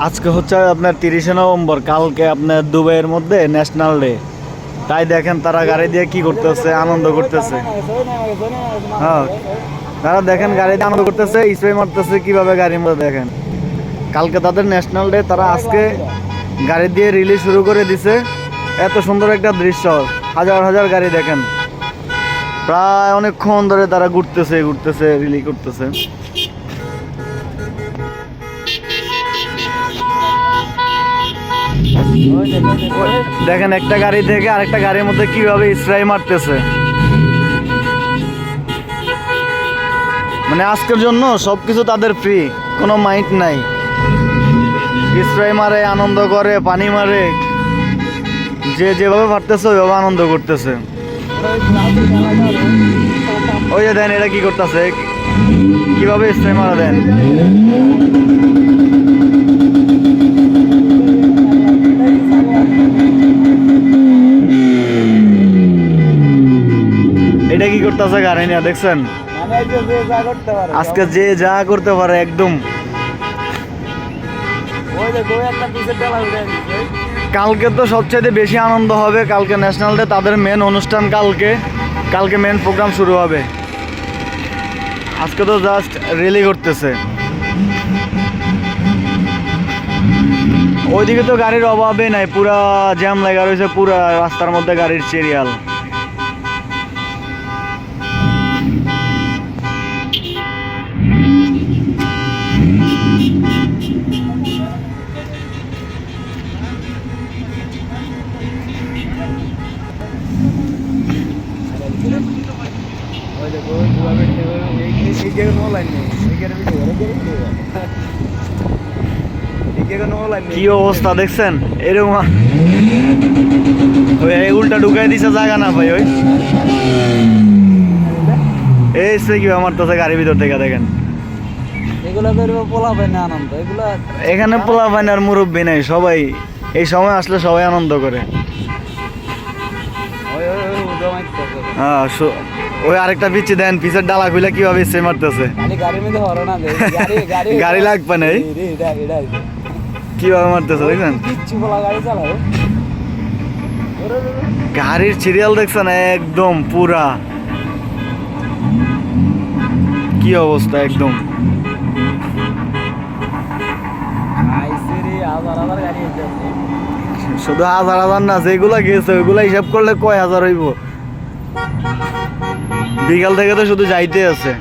আজকে হচ্ছে আপনার 30শে নভেম্বর, কালকে আপনার দুবাইয়ের মধ্যে ন্যাশনাল ডে। তাই দেখেন তারা গাড়ি দিয়ে কি করতেছে, আনন্দ করতেছে। হ্যাঁ, তারা দেখেন গাড়ি দিয়ে আনন্দ করতেছে, স্প্রে মারতেছে কিভাবে গাড়ির মধ্যে। দেখেন কালকে তাদের ন্যাশনাল ডে, তারা আজকে গাড়ি দিয়ে রিলিজ শুরু করে দিছে। এত সুন্দর একটা দৃশ্য, হাজার হাজার গাড়ি দেখেন, প্রায় অনেকক্ষণ ধরে তারা ঘুরতেছে ঘুরতেছে রিলি করতেছে। দেখেন একটা গাড়ি থেকে আরেকটা গাড়ির মধ্যে কিভাবে স্প্রে মারতেছে। মানে আজকের জন্য সবকিছু তাদের ফ্রি, কোনো মাইন্ড নাই। স্প্রে মারে, আনন্দ করে, পানি মারে, যে যেভাবে পারতেছে ওইভাবে আনন্দ করতেছে। ওই যে দেন এটা কি করতেছে, কিভাবে স্প্রে মারা দেন। এটা কি করতেছে গাড়ি নিয়ে, দেখছেন? আজকে যে যা করতে পারে একদম। কালকে তো সবচেয়ে বেশি আনন্দ হবে, কালকে ন্যাশনাল ডে, তাদের মেন অনুষ্ঠান কালকে মেন প্রোগ্রাম শুরু হবে। আজকে তো জাস্ট রিলি করতেছে। ওইদিকে তো গাড়ির অভাবে নাই, পুরা জ্যাম লাগা রয়েছে, পুরা রাস্তার মধ্যে গাড়ির সিরিয়াল। কি অবস্থা দেখছেন? এরকম উল্টা ঢুকাই দিছে, জায়গা না ভাই। ওই এই কি মারতেছে গাড়ির ভিতর থেকে, দেখেন। এখানে পোলা পায় না আর মুরব্বী নাই, সবাই এই সময় আসলে সবাই আনন্দ করে। হ্যাঁ, ওই আরেকটা পিচ্ছি দেন, পিছের ডালা খুলে কিভাবে সে মারতেছে। গাড়ি লাগবে না, কিভাবে মারতেছে দেখছেন? গাড়ির সিরিয়াল দেখছেন একদম পুরা, কি অবস্থা একদম। শুধু হাজার হাজার না, যেগুলা গেছে ওইগুলা হিসাব করলে কয় হাজার হইব। বিকাল থেকে তো শুধু যাইতে আছে।